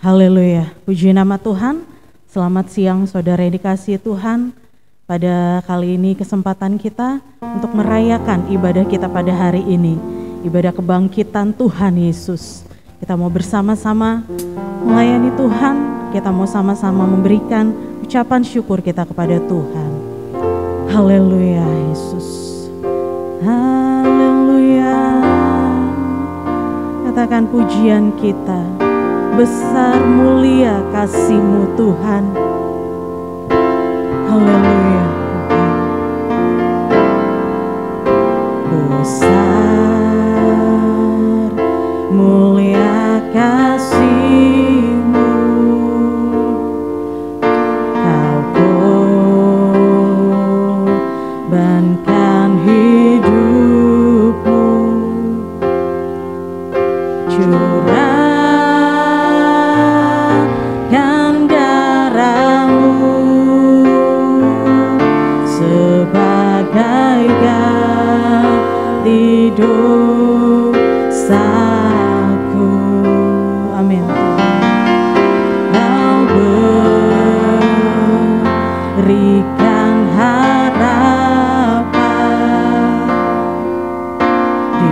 Haleluya, puji nama Tuhan. Selamat siang saudara yang dikasihi Tuhan. Pada kali ini kesempatan kita untuk merayakan ibadah kita pada hari ini. Ibadah kebangkitan Tuhan Yesus. Kita mau bersama-sama melayani Tuhan. Kita mau sama-sama memberikan ucapan syukur kita kepada Tuhan. Haleluya Yesus. Haleluya. Katakan pujian kita. Besar mulia kasih-Mu Tuhan. Haleluya. Besar mulia kasih-Mu, Kau korbankan hidup-Mu, curahkan darah-Mu sebagai ganti dosaku. Amin. Kau berikan harapan di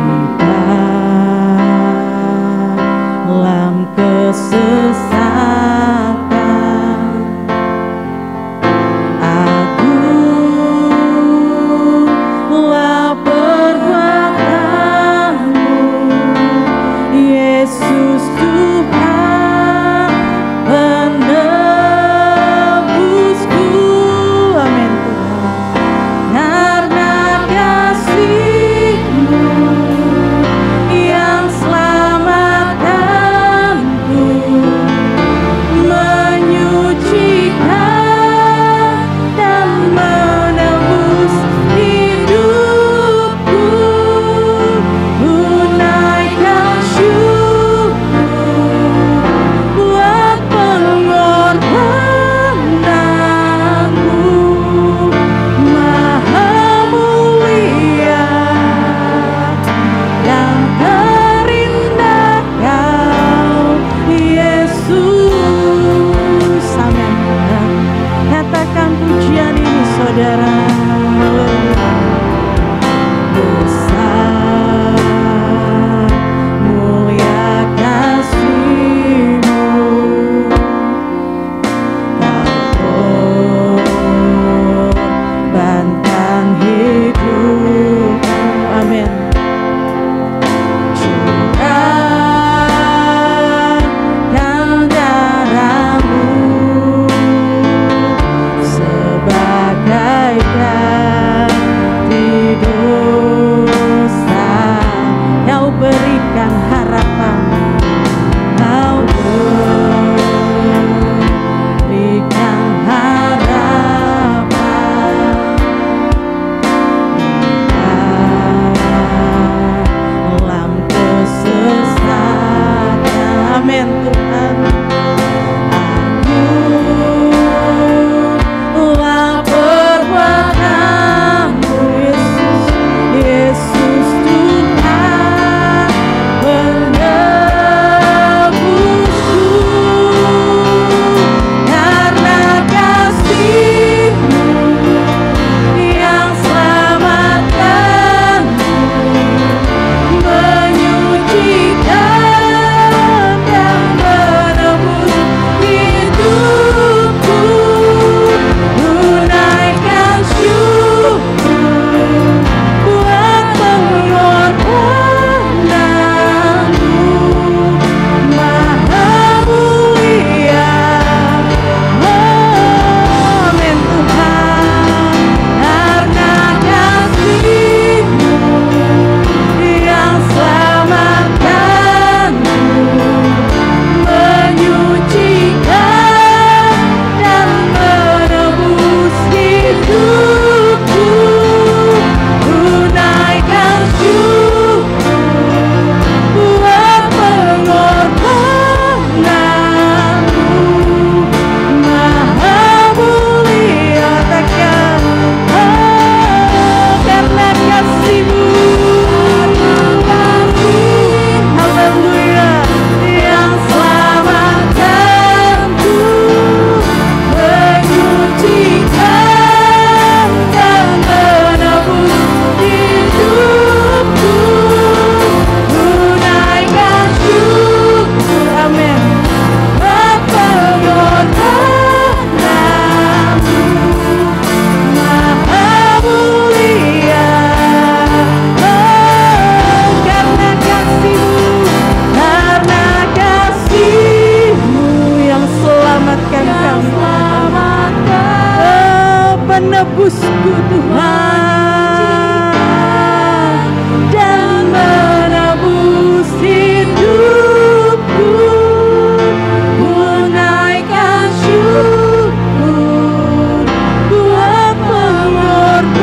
dalam kesesatan. Agunglah perbuatan-Mu, Yesus Tuhan penebusku. Amin. penebusku Tuhan, dan menebus hidupku. Ku naikkan syukur buat pengorbanan,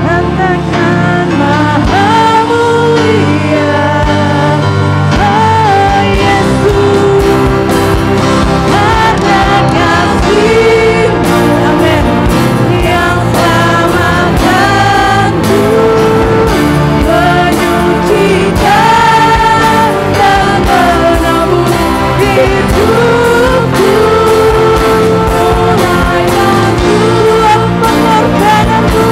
katakan Maha Mulia, oh Yesus, karena kasih-Mu, amin, yang selamatkanku, menyucikan dan menebus hidupku. Mulailah Tuhan pengorbananmu,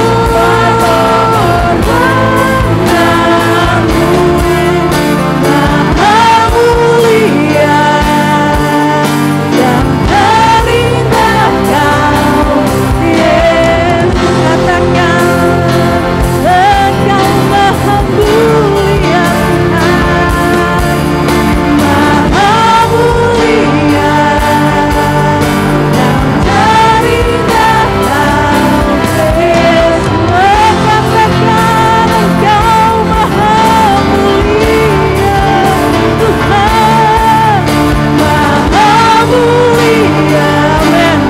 Maha Mulia, yang terindah Kau, Yesus, katakan Engkau Maha Mulia, Maha Mulia, yang terindah Kau, Yesus, katakan Engkau Maha Mulia, Tuhan Maha Mulia, amin,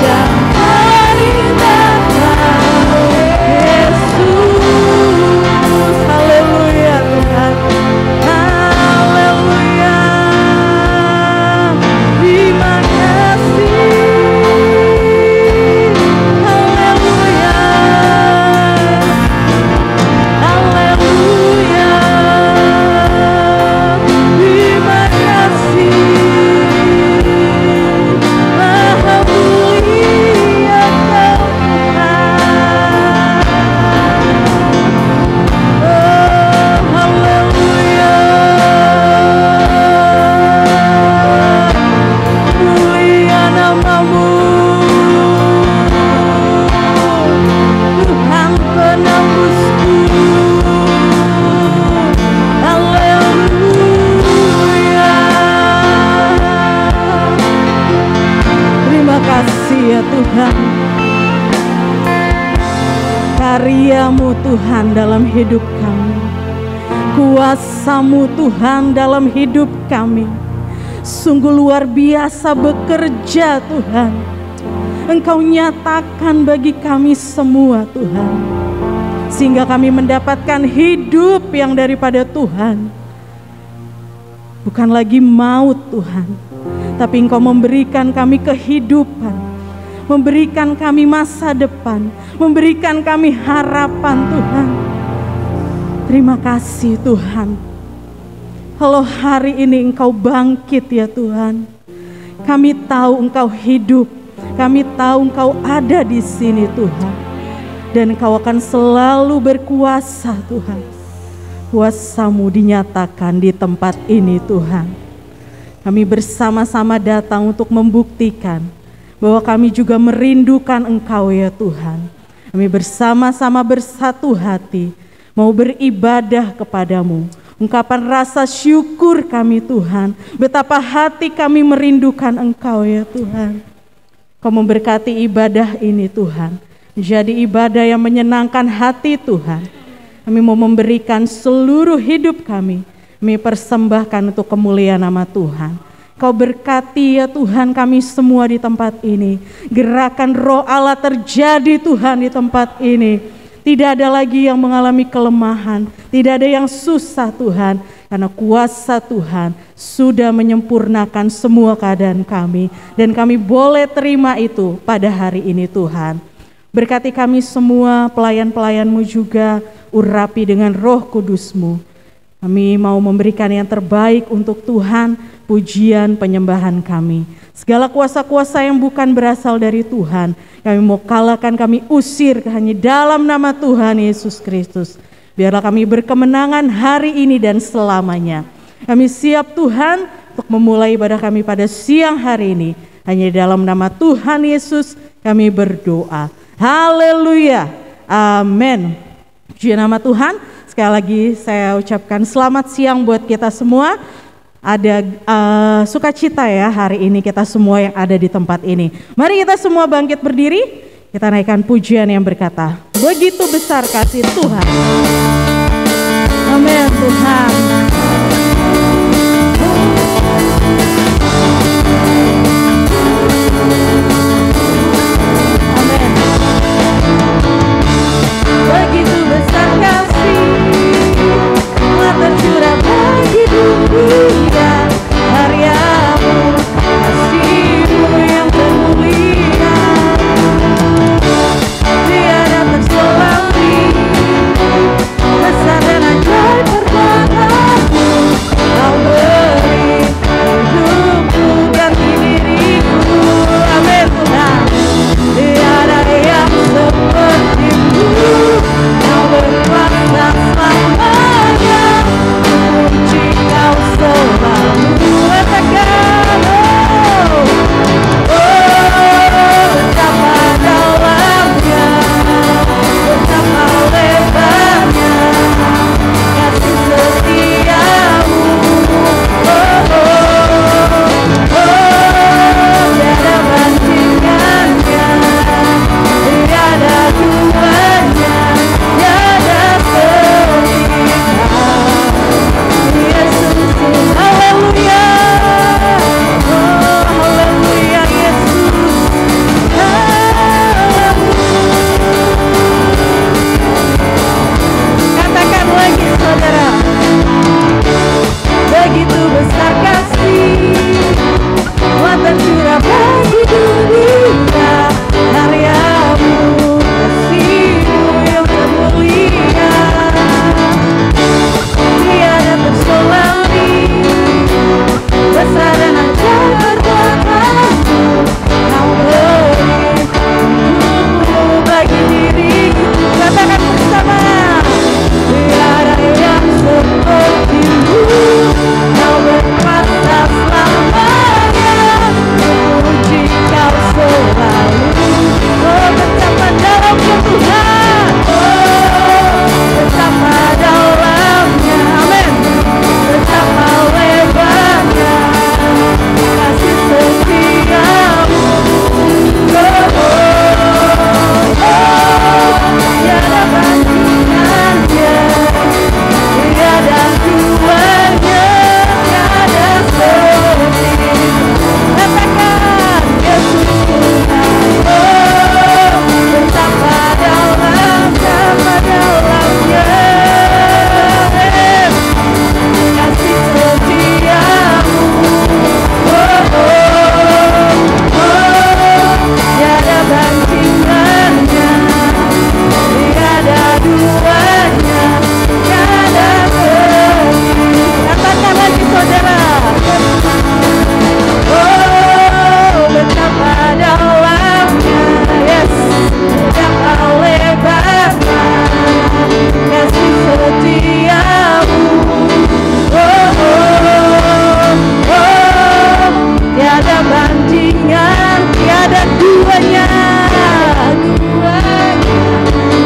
yang terindah Kau, Yesus, haleluya Tuhan, haleluya, terima kasih, haleluya, haleluya, terima kasih, Maha Mulia Kau Tuhan, oh haleluya, mulia nama-Mu, Tuhan penebusku, haleluya. Terima kasih ya Tuhan, karya-Mu Tuhan dalam hidup kami, kuasa-Mu Tuhan dalam hidup kami, sungguh luar biasa bekerja Tuhan. Engkau nyatakan bagi kami semua Tuhan, sehingga kami mendapatkan hidup yang daripada Tuhan. Bukan lagi maut Tuhan, tapi Engkau memberikan kami kehidupan, memberikan kami masa depan, memberikan kami harapan Tuhan. Terima kasih Tuhan. Kalau hari ini Engkau bangkit ya Tuhan, kami tahu Engkau hidup, kami tahu Engkau ada di sini Tuhan, dan Engkau akan selalu berkuasa Tuhan. Kuasa-Mu dinyatakan di tempat ini Tuhan. Kami bersama-sama datang untuk membuktikan bahwa kami juga merindukan Engkau ya Tuhan. Kami bersama-sama bersatu hati mau beribadah kepadamu. Ungkapan rasa syukur kami Tuhan, betapa hati kami merindukan Engkau ya Tuhan. Kau memberkati ibadah ini Tuhan, menjadi ibadah yang menyenangkan hati Tuhan. Kami mau memberikan seluruh hidup kami persembahkan untuk kemuliaan nama Tuhan. Kau berkati ya Tuhan kami semua di tempat ini. Gerakan Roh Allah terjadi Tuhan di tempat ini. Tidak ada lagi yang mengalami kelemahan, tidak ada yang susah Tuhan, karena kuasa Tuhan sudah menyempurnakan semua keadaan kami, dan kami boleh terima itu pada hari ini Tuhan. Berkati kami semua, pelayan-pelayan-Mu juga, urapi dengan Roh Kudus-Mu. Kami mau memberikan yang terbaik untuk Tuhan, pujian penyembahan kami. Segala kuasa-kuasa yang bukan berasal dari Tuhan, kami mau kalahkan, kami usir hanya dalam nama Tuhan Yesus Kristus. Biarlah kami berkemenangan hari ini dan selamanya. Kami siap Tuhan untuk memulai ibadah kami pada siang hari ini. Hanya dalam nama Tuhan Yesus kami berdoa. Haleluya. Amin. Puji nama Tuhan. Sekali lagi saya ucapkan selamat siang buat kita semua. ada sukacita ya hari ini kita semua yang ada di tempat ini. Mari kita semua bangkit berdiri, kita naikkan pujian yang berkata, begitu besar kasih Tuhan. Amin Tuhan. Amin. Begitu besar kasih telah tercurah bagi dunia, karyamu, kasihmu yang termulia, tiada terselami, besar dan ajaib perbuatanmu, kau beri hidupku ganti diriku. Amin Tuhan. Tiada yang sepertimu, kau berkuasa selamanya, puji kau selalu. Katakan, betapa dalamnya, betapa lebarnya kasih setiamu. Tiada bandingannya, tiada duanya, tiada setia. Yesus, haleluya, haleluya Yesus, katakan lagi saudara, begitu besar kasih telah tercurah bagi dunia, karyamu, kasihmu yang termulia, tiada terselami, besar dan ajaib perbuatanmu, kau beri hidupmu bagi diriku. Katakan bersama, tiada yang sepertimu, kau berkuasa selamanya, puji kau selalu. Betapa dalamnya Tuhan, betapa dalamnya, amin, betapa lebarnya kasih setiamu. Tiada bandingannya, tiada duanya, tiada setia. Katakan Yesus Tuhan, betapa dalamnya, kasih setiamu. Tiada bandingannya, tiada duanya, tiada setia. Katakan lagi saudara, betapa dalamnya, yes, betapa lebarnya kasih setiamu. Tiada bandingan, tiada duanya,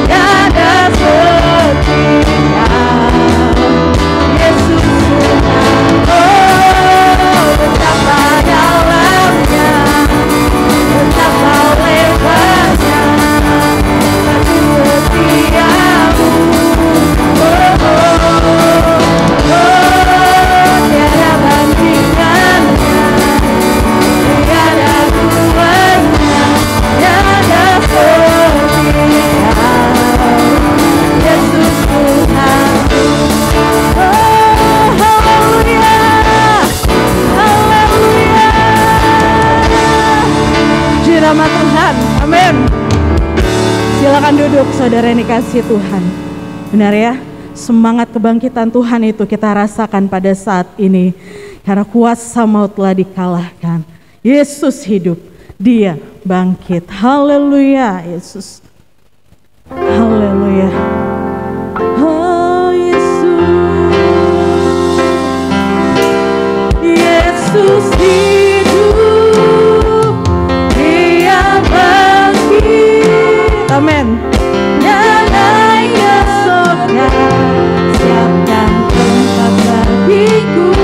tiada setia. Yesus Tuhan, betapa dalamnya, betapa lebarnya kasih setiamu. Tiada bandingannya, tiada duanya, tiada setia. Yesus Tuhan, haleluya, haleluya. Puji nama Tuhan, amin. Silakan duduk saudara yang dikasihi Tuhan. Benar ya, semangat kebangkitan Tuhan itu kita rasakan pada saat ini. Karena kuasa maut telah dikalahkan. Yesus hidup, Dia bangkit. Haleluya Yesus. Haleluya. Oh Yesus, Yesus hidup, Dia bangkit. Amin. Nyalain ke surga, siapkan tempat bagiku.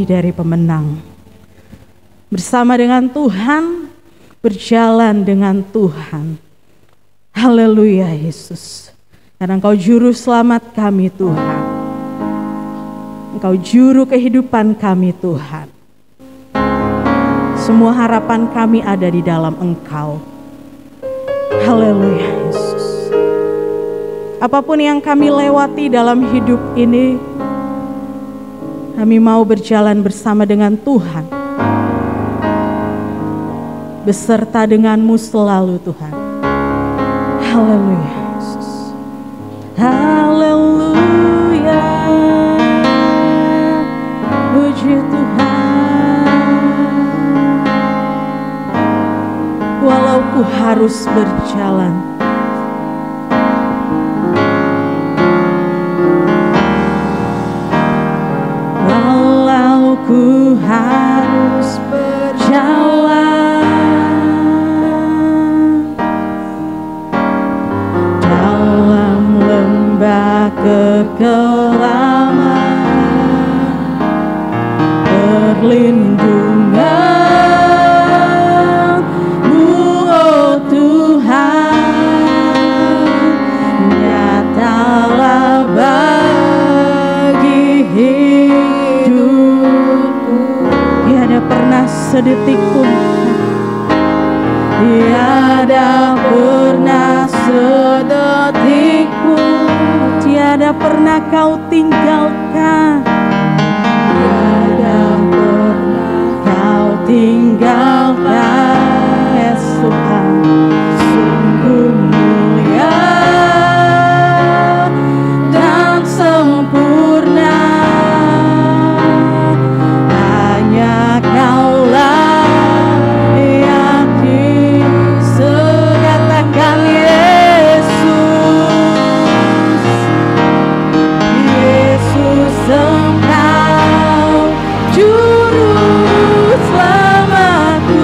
dari pemenang. Bersama dengan Tuhan, berjalan dengan Tuhan. Haleluya Yesus. Karena Engkau juru selamat kami Tuhan. Engkau juru kehidupan kami Tuhan. Semua harapan kami ada di dalam Engkau. Haleluya Yesus. Apapun yang kami lewati dalam hidup ini, kami mau berjalan bersama dengan Tuhan. Beserta denganmu selalu Tuhan. Haleluya Yesus. Haleluya. Puji Tuhan. Walau ku harus berjalan, walau ku harus berjalan dalam lembah kekelaman, perlindungan-Mu, oh Tuhan, nyatalah bagi hidupku. Tiada pernah sedetik pun, tiada pernah sedetik pun, tiada pernah Kau tinggalkan. Tinggalkan, yes Tuhan, sungguh mulia dan sempurna. Hanya Kaulah yang disegatakan Yesus. Yesus Engkau juru selamatku.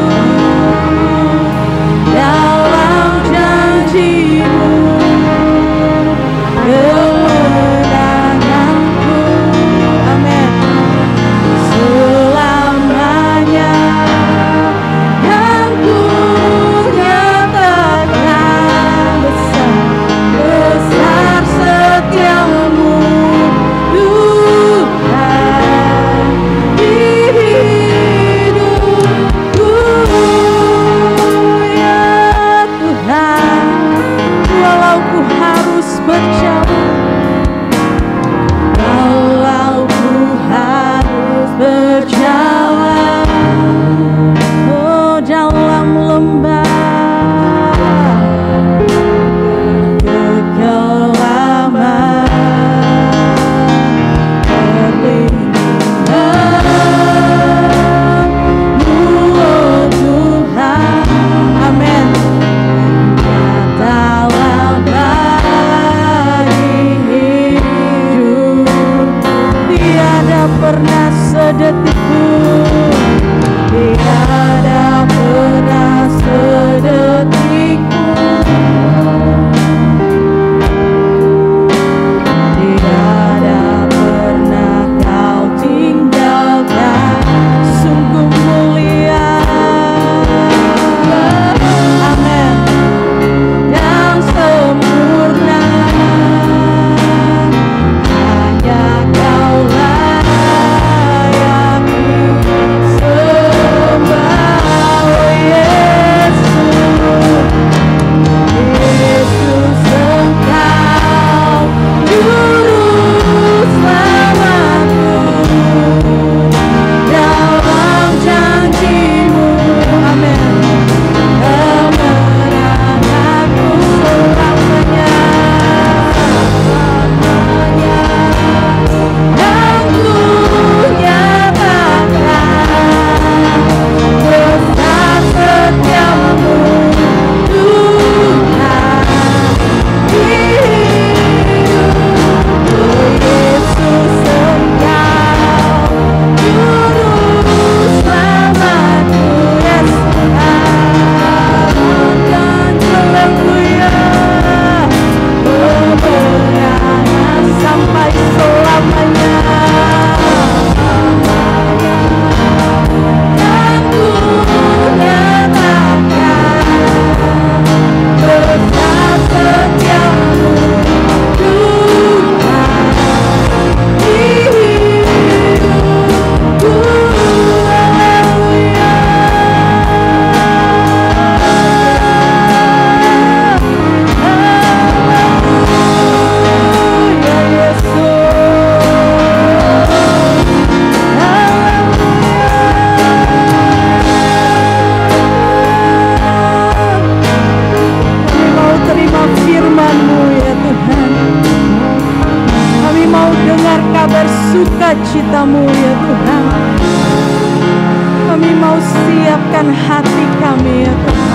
menyenangkan hati kami ya Tuhan.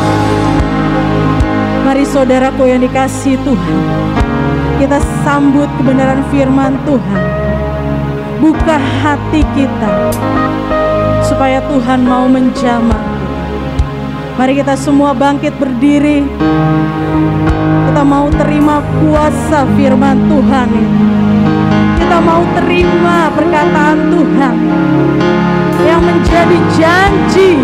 Mari saudaraku yang dikasihi Tuhan, kita sambut kebenaran firman Tuhan. Buka hati kita supaya Tuhan mau menjamah. Mari kita semua bangkit berdiri. Kita mau terima kuasa firman Tuhan. Kita mau terima perkataan Tuhan yang menjadi janji.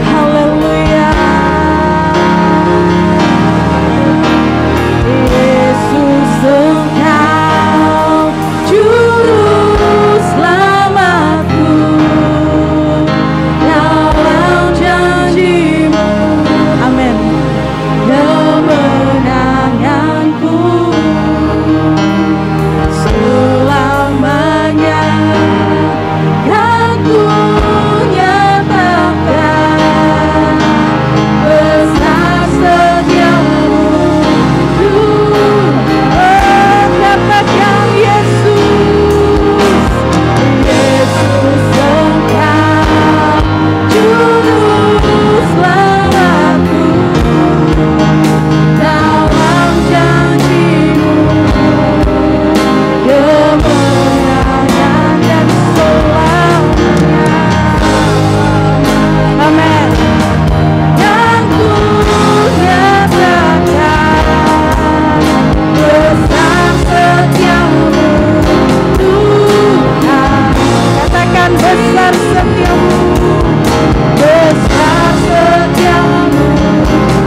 Haleluya. Yesus Engkau juru selamatku, dalam janji-Mu, amin, kemenanganku selamanya kan ku nyatakan besar setiamu. Katakan Yesus, Yesus Engkau juru selamatku, dalam janji-Mu kemenangan dan selamanya. Amin. Yang ku nyatakan besar setiamu Tuhan. Katakan besar setiamu, besar setiamu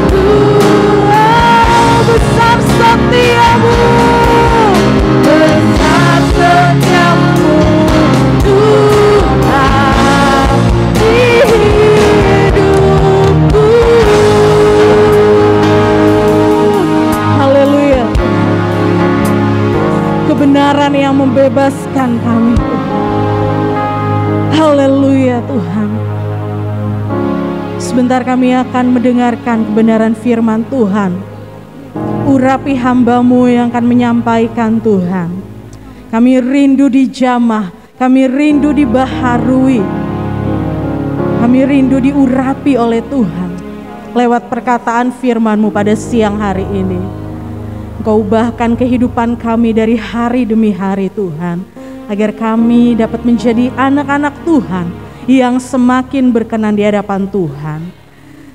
Tuhan, besar setiamu, besar setiamu Tuhan di hidupku. Haleluya. Kebenaran yang membebaskan kami. Haleluya Tuhan. Sebentar kami akan mendengarkan kebenaran firman Tuhan. Urapi hamba-Mu yang akan menyampaikan Tuhan. Kami rindu dijamah, kami rindu dibaharui, kami rindu diurapi oleh Tuhan lewat perkataan firman-Mu pada siang hari ini. Engkau ubahkan kehidupan kami dari hari demi hari Tuhan, agar kami dapat menjadi anak-anak Tuhan yang semakin berkenan di hadapan Tuhan.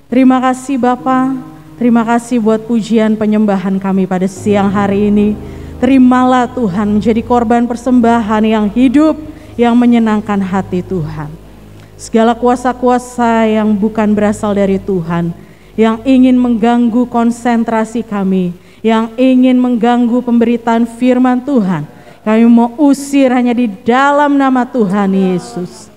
Terima kasih Bapa, terima kasih buat pujian penyembahan kami pada siang hari ini. Terimalah Tuhan menjadi korban persembahan yang hidup, yang menyenangkan hati Tuhan. Segala kuasa-kuasa yang bukan berasal dari Tuhan, yang ingin mengganggu konsentrasi kami, yang ingin mengganggu pemberitaan firman Tuhan, kami mau usir hanya di dalam nama Tuhan Yesus.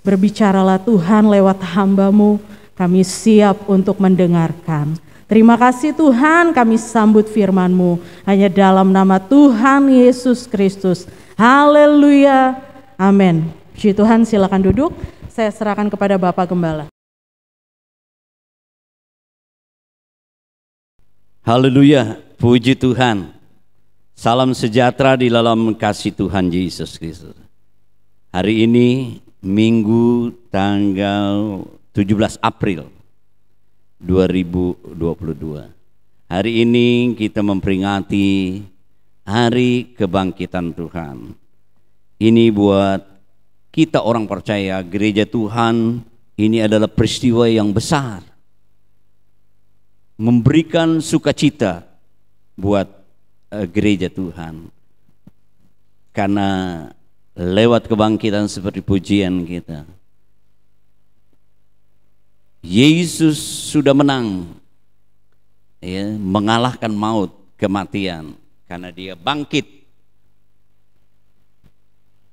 Berbicaralah Tuhan lewat hamba-Mu, kami siap untuk mendengarkan. Terima kasih Tuhan, kami sambut firman-Mu hanya dalam nama Tuhan Yesus Kristus. Haleluya, amin. Puji Tuhan, silakan duduk. Saya serahkan kepada Bapak Gembala. Haleluya, puji Tuhan. Salam sejahtera di dalam kasih Tuhan Yesus Kristus. Hari ini Minggu tanggal 17 April 2022. Hari ini kita memperingati Hari Kebangkitan Tuhan. Ini buat kita orang percaya gereja Tuhan, ini adalah peristiwa yang besar. Memberikan sukacita buat gereja Tuhan. Karena lewat kebangkitan seperti pujian kita, Yesus sudah menang, ya, mengalahkan maut, kematian, karena Dia bangkit.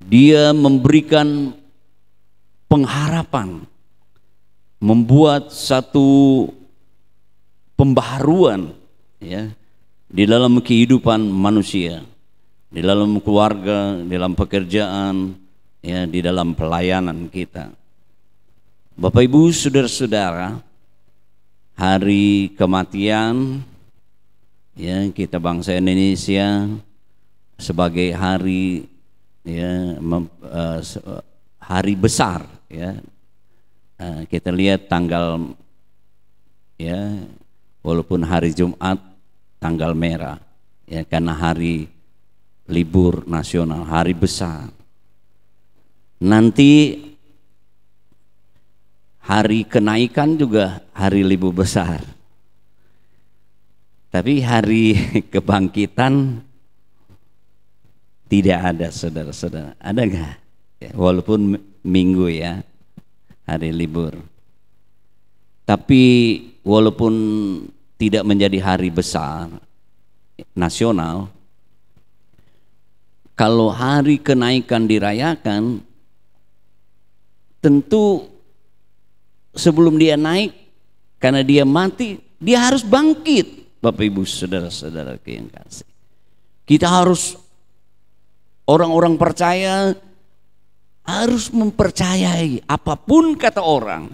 Dia memberikan pengharapan, membuat satu pembaharuan, ya, di dalam kehidupan manusia, di dalam keluarga, di dalam pekerjaan, ya, di dalam pelayanan kita. Bapak Ibu, saudara-saudara, hari kematian, ya, kita bangsa Indonesia sebagai hari, ya, hari besar, ya, Kita lihat tanggal, ya, walaupun hari Jumat tanggal merah, ya, karena hari libur nasional, hari besar. Nanti hari kenaikan juga hari libur besar. Tapi hari kebangkitan tidak ada, saudara-saudara. Ada nggak? Ya, walaupun minggu, ya, hari libur. Tapi walaupun tidak menjadi hari besar nasional, kalau hari kenaikan dirayakan, tentu sebelum dia naik, karena dia mati, dia harus bangkit. Bapak Ibu saudara-saudara yang kasih, kita harus, orang-orang percaya harus mempercayai apapun kata orang,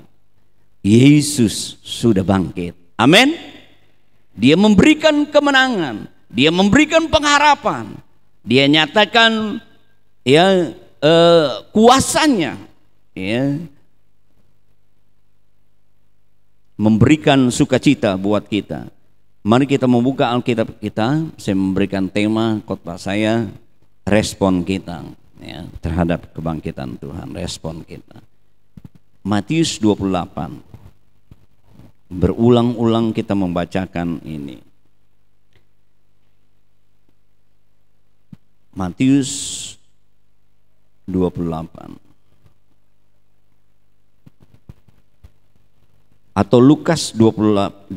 Yesus sudah bangkit. Amin. Dia memberikan kemenangan, dia memberikan pengharapan, dia nyatakan, ya, kuasanya, ya, memberikan sukacita buat kita. Mari kita membuka Alkitab kita. Saya memberikan tema khotbah saya, respon kita, ya, terhadap kebangkitan Tuhan, respon kita. Matius 28. Berulang-ulang kita membacakan ini. Matius 28. Atau Lukas 24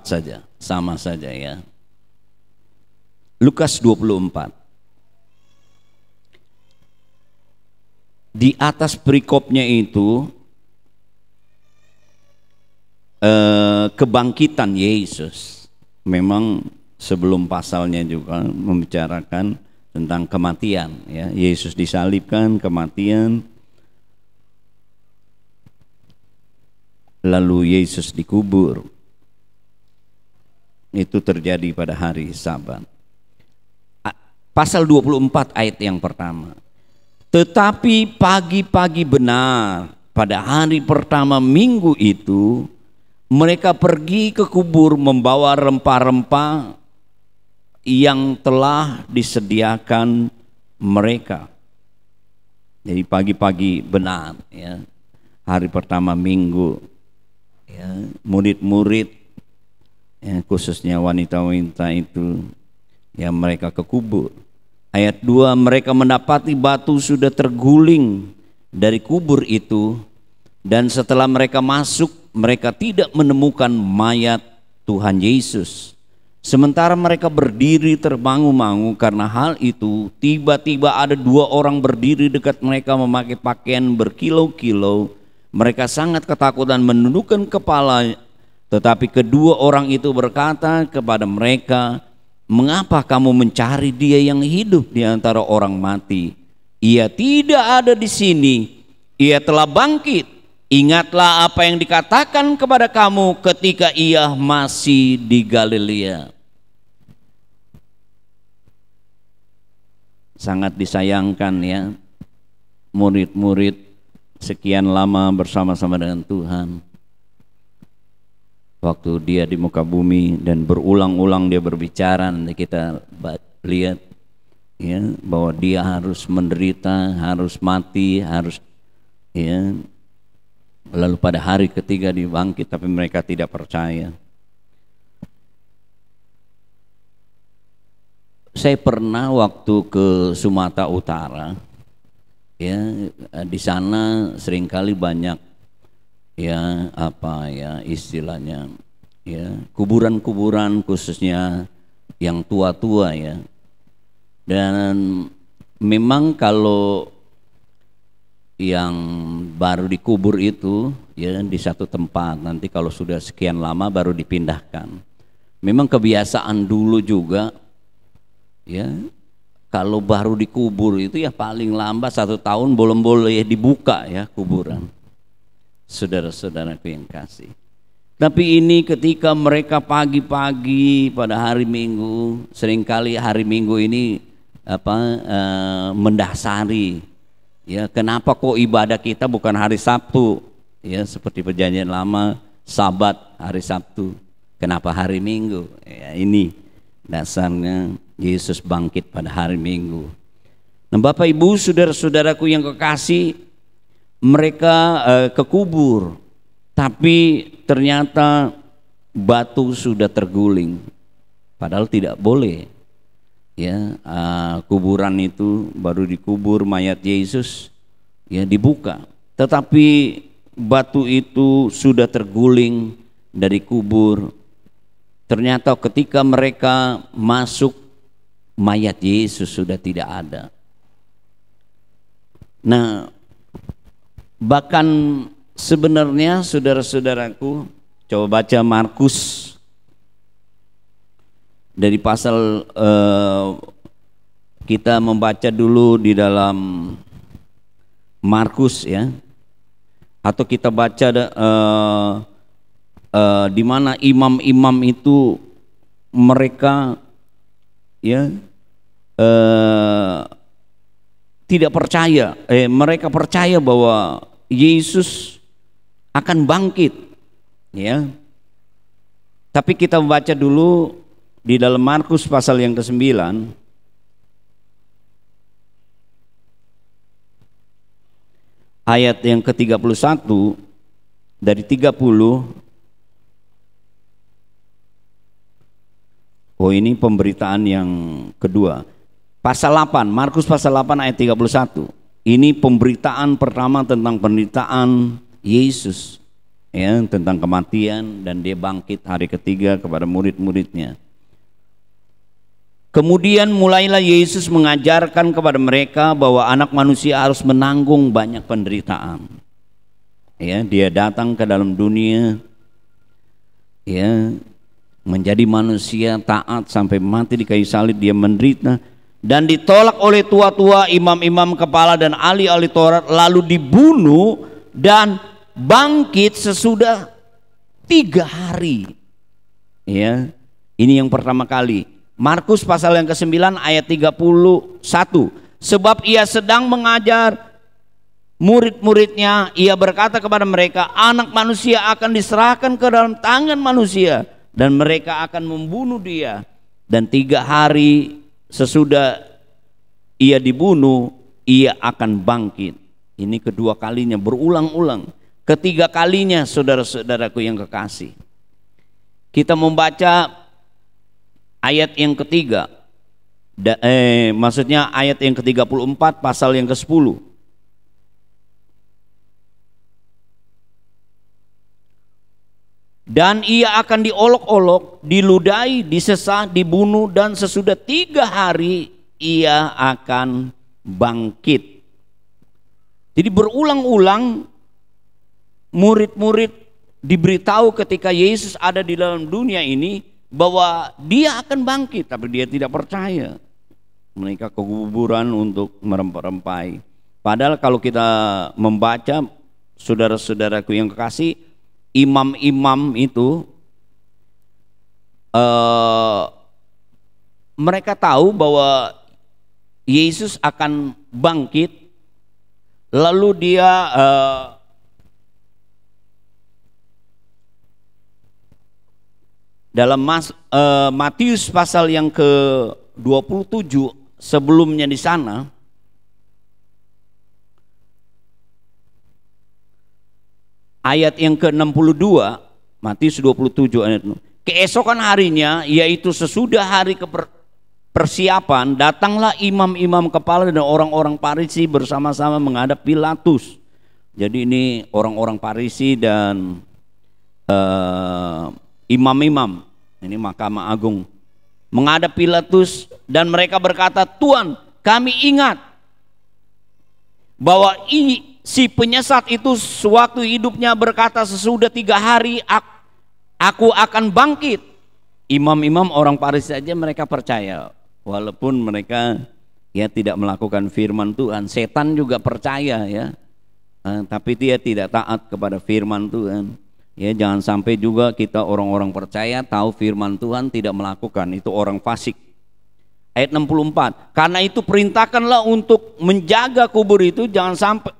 saja, sama saja, ya. Lukas 24. Di atas perikopnya itu kebangkitan Yesus. Memang sebelum pasalnya juga membicarakan tentang kematian, ya. Yesus disalibkan, kematian, lalu Yesus dikubur. Itu terjadi pada hari Sabat. Pasal 24 ayat yang pertama. Tetapi pagi-pagi benar pada hari pertama minggu itu, mereka pergi ke kubur membawa rempah-rempah yang telah disediakan mereka. Jadi pagi-pagi benar, ya, hari pertama minggu, ya, murid-murid, ya, khususnya wanita-wanita itu, ya, mereka ke kubur. Ayat 2, mereka mendapati batu sudah terguling dari kubur itu, dan setelah mereka masuk, mereka tidak menemukan mayat Tuhan Yesus. Sementara mereka berdiri termangu-mangu karena hal itu, tiba-tiba ada 2 orang berdiri dekat mereka memakai pakaian berkilau-kilau. Mereka sangat ketakutan menundukkan kepala, tetapi kedua orang itu berkata kepada mereka, mengapa kamu mencari Dia yang hidup di antara orang mati? Ia tidak ada di sini, Ia telah bangkit. Ingatlah apa yang dikatakan kepada kamu ketika Ia masih di Galilea. Sangat disayangkan, ya, murid-murid sekian lama bersama-sama dengan Tuhan. Waktu Dia di muka bumi dan berulang-ulang Dia berbicara, nanti kita lihat, ya, bahwa Dia harus menderita, harus mati, harus, ya, lalu pada hari ketiga dibangkit, tapi mereka tidak percaya. Saya pernah waktu ke Sumatera Utara, ya, di sana seringkali banyak, ya, apa, ya, istilahnya, ya, kuburan-kuburan khususnya yang tua-tua, ya. Dan memang kalau yang baru dikubur itu, ya, di satu tempat, nanti kalau sudah sekian lama baru dipindahkan. Memang kebiasaan dulu juga, ya, kalau baru dikubur itu, ya, paling lambat 1 tahun belum boleh dibuka, ya, kuburan. Saudara-saudaraku yang kasih. Tapi ini ketika mereka pagi-pagi pada hari Minggu, seringkali hari Minggu ini mendasari, ya, kenapa kok ibadah kita bukan hari Sabtu, Ya, seperti perjanjian lama, Sabat hari Sabtu. Kenapa hari Minggu? Ya, ini dasarnya Yesus bangkit pada hari Minggu. Nah, Bapak Ibu, saudara-saudaraku yang kekasih, mereka ke kubur, tapi ternyata batu sudah terguling. Padahal tidak boleh. Ya, kuburan itu baru dikubur mayat Yesus, ya dibuka. Tetapi batu itu sudah terguling dari kubur. Ternyata ketika mereka masuk, mayat Yesus sudah tidak ada. Nah, bahkan sebenarnya saudara-saudaraku, coba baca Markus dari pasal kita membaca dulu di dalam Markus ya. Atau kita baca di mana imam-imam itu mereka ya tidak percaya, mereka percaya bahwa Yesus akan bangkit, ya. Tapi kita membaca dulu di dalam Markus pasal yang ke-9. Ayat yang ke-31 dari 30. Oh, ini pemberitaan yang kedua. Pasal 8, Markus pasal 8 ayat 31. Ini pemberitaan pertama tentang penderitaan Yesus, ya, tentang kematian dan dia bangkit hari ketiga kepada murid-muridnya. Kemudian mulailah Yesus mengajarkan kepada mereka bahwa anak manusia harus menanggung banyak penderitaan. Ya, dia datang ke dalam dunia, ya, menjadi manusia taat sampai mati di kayu salib, dia menderita dan ditolak oleh tua-tua, imam-imam kepala dan ahli-ahli Taurat, lalu dibunuh dan bangkit sesudah 3 hari. Ya, ini yang pertama kali. Markus pasal yang ke-9 ayat 31. Sebab ia sedang mengajar murid-muridnya, ia berkata kepada mereka, anak manusia akan diserahkan ke dalam tangan manusia dan mereka akan membunuh dia, dan 3 hari sesudah ia dibunuh ia akan bangkit. Ini kedua kalinya, berulang-ulang. Ketiga kalinya, saudara-saudaraku yang kekasih, kita membaca ayat yang ketiga, maksudnya ayat yang ke-34 pasal yang ke-10. Dan ia akan diolok-olok, diludahi, disesah, dibunuh, dan sesudah 3 hari ia akan bangkit. Jadi berulang-ulang murid-murid diberitahu ketika Yesus ada di dalam dunia ini bahwa dia akan bangkit, tapi dia tidak percaya. Mereka ke kuburan untuk merempai. Padahal kalau kita membaca, saudara-saudaraku yang kekasih, imam-imam itu mereka tahu bahwa Yesus akan bangkit, lalu dia dalam Matius pasal yang ke-27 sebelumnya di sana, ayat yang ke-62, Matius 27 ayat 6. Keesokan harinya, yaitu sesudah hari persiapan, datanglah imam-imam kepala dan orang-orang Farisi bersama-sama menghadap Pilatus. Jadi ini orang-orang Farisi dan imam-imam, ini Mahkamah Agung, menghadap Pilatus, dan mereka berkata, Tuan, kami ingat bahwa si penyesat itu sewaktu hidupnya berkata, sesudah 3 hari aku akan bangkit. Imam-imam orang Farisi saja mereka percaya, walaupun mereka ya tidak melakukan firman Tuhan. Setan juga percaya ya, tapi dia tidak taat kepada firman Tuhan. Ya, jangan sampai juga kita orang-orang percaya tahu firman Tuhan tidak melakukan, itu orang fasik. Ayat 64, karena itu perintahkanlah untuk menjaga kubur itu, jangan sampai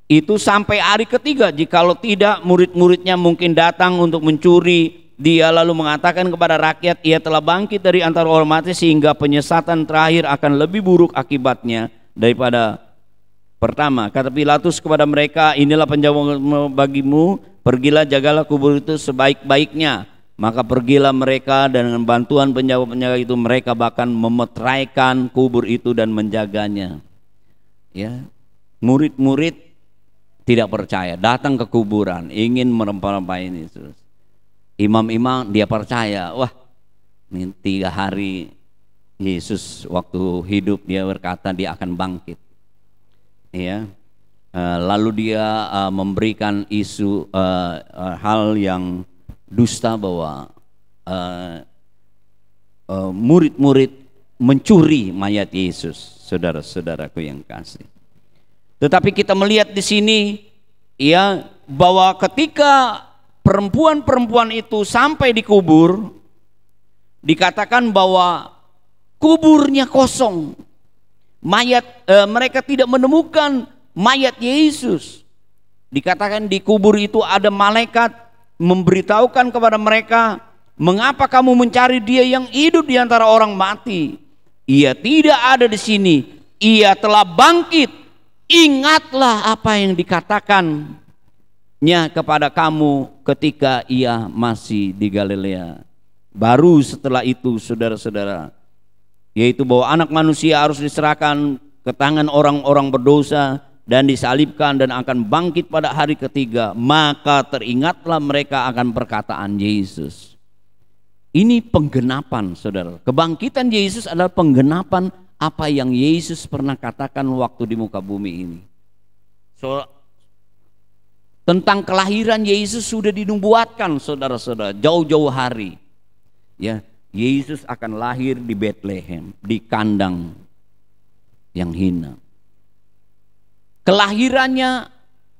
itu sampai hari ketiga. Jikalau tidak, murid-muridnya mungkin datang untuk mencuri. Dia lalu mengatakan kepada rakyat, ia telah bangkit dari antara orang mati, sehingga penyesatan terakhir akan lebih buruk akibatnya daripada pertama. Kata Pilatus kepada mereka, inilah penjawab bagimu, pergilah jagalah kubur itu sebaik-baiknya. Maka pergilah mereka, dan dengan bantuan penjaga-penjaga itu mereka bahkan memeteraikan kubur itu dan menjaganya. Ya, murid-murid tidak percaya, datang ke kuburan, ingin merempah-rempahin Yesus. Imam-imam dia percaya, wah ini 3 hari Yesus waktu hidup dia berkata dia akan bangkit. Ya, lalu dia memberikan isu hal yang dusta bahwa murid-murid mencuri mayat Yesus, saudara-saudaraku yang kasih. Tetapi kita melihat di sini ya bahwa ketika perempuan-perempuan itu sampai di kubur, dikatakan bahwa kuburnya kosong. Mereka tidak menemukan mayat Yesus. Dikatakan di kubur itu ada malaikat memberitahukan kepada mereka, mengapa kamu mencari dia yang hidup di antara orang mati? Ia tidak ada di sini, ia telah bangkit. Ingatlah apa yang dikatakannya kepada kamu ketika ia masih di Galilea. Baru setelah itu, saudara-saudara, yaitu bahwa anak manusia harus diserahkan ke tangan orang-orang berdosa dan disalibkan dan akan bangkit pada hari ketiga. Maka teringatlah mereka akan perkataan Yesus. Ini penggenapan, saudara. Kebangkitan Yesus adalah penggenapan apa yang Yesus pernah katakan waktu di muka bumi ini. Tentang kelahiran Yesus sudah dinubuatkan, saudara-saudara, jauh-jauh hari. Ya, Yesus akan lahir di Bethlehem, di kandang yang hina. Kelahirannya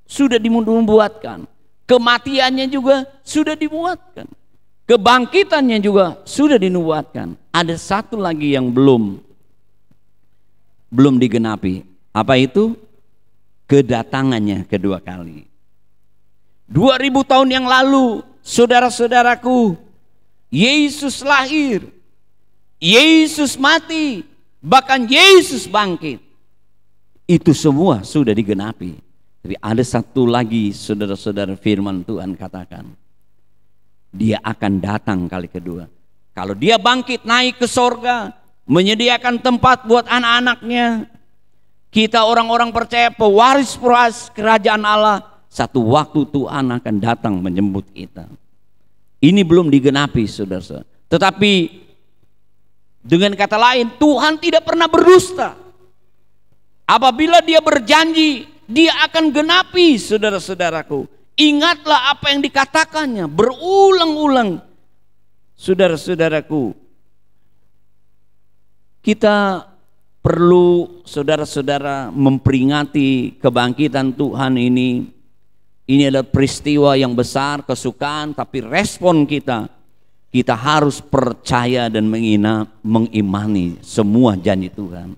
sudah dinubuatkan, kematiannya juga sudah dinubuatkan, kebangkitannya juga sudah dinubuatkan. Ada satu lagi yang belum digenapi. Apa itu? Kedatangannya kedua kali. 2000 tahun yang lalu, saudara-saudaraku, Yesus lahir, Yesus mati, bahkan Yesus bangkit. Itu semua sudah digenapi. Tapi ada satu lagi, saudara-saudara, firman Tuhan katakan, dia akan datang kali kedua. Kalau dia bangkit naik ke sorga, menyediakan tempat buat anak-anaknya, kita orang-orang percaya pewaris kerajaan Allah, satu waktu Tuhan akan datang menjemput kita. Ini belum digenapi, saudara-saudara. Tetapi dengan kata lain, Tuhan tidak pernah berdusta. Apabila dia berjanji, dia akan genapi, saudara-saudaraku. Ingatlah apa yang dikatakannya berulang-ulang, saudara-saudaraku. Kita perlu, saudara-saudara, memperingati kebangkitan Tuhan ini. Ini adalah peristiwa yang besar, kesukaan, tapi respon kita harus percaya dan mengimani semua janji Tuhan.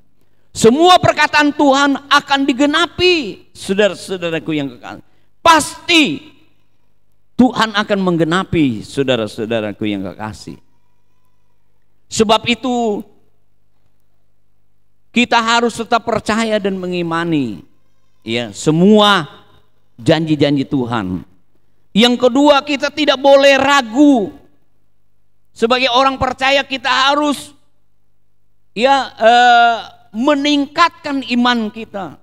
Semua perkataan Tuhan akan digenapi, saudara-saudaraku yang kekasih. Pasti Tuhan akan menggenapi, saudara-saudaraku yang kekasih. Sebab itu kita harus tetap percaya dan mengimani ya semua janji-janji Tuhan. Yang kedua, kita tidak boleh ragu. Sebagai orang percaya kita harus meningkatkan iman kita.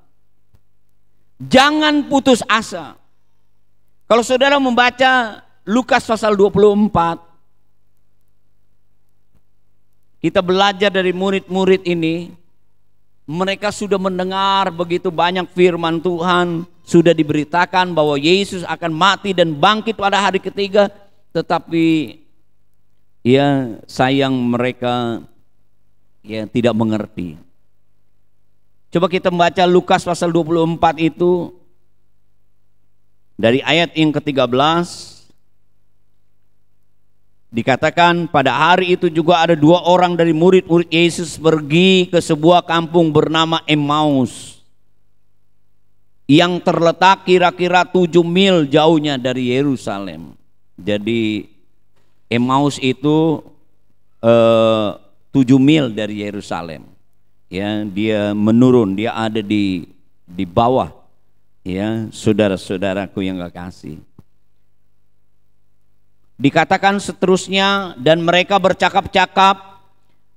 Jangan putus asa. Kalau saudara membaca Lukas pasal 24, kita belajar dari murid-murid ini. Mereka sudah mendengar begitu banyak firman Tuhan, sudah diberitakan bahwa Yesus akan mati dan bangkit pada hari ketiga, tetapi ya sayang mereka ya tidak mengerti. Coba kita membaca Lukas pasal 24 itu dari ayat yang ke-13. Dikatakan pada hari itu juga ada 2 orang dari murid-murid Yesus pergi ke sebuah kampung bernama Emmaus. yang terletak kira-kira 7 mil jauhnya dari Yerusalem. Jadi Emmaus itu 7 mil dari Yerusalem. Ya, dia menurun, dia ada di bawah. Ya, saudara-saudaraku yang kekasih. Dikatakan seterusnya, dan mereka bercakap-cakap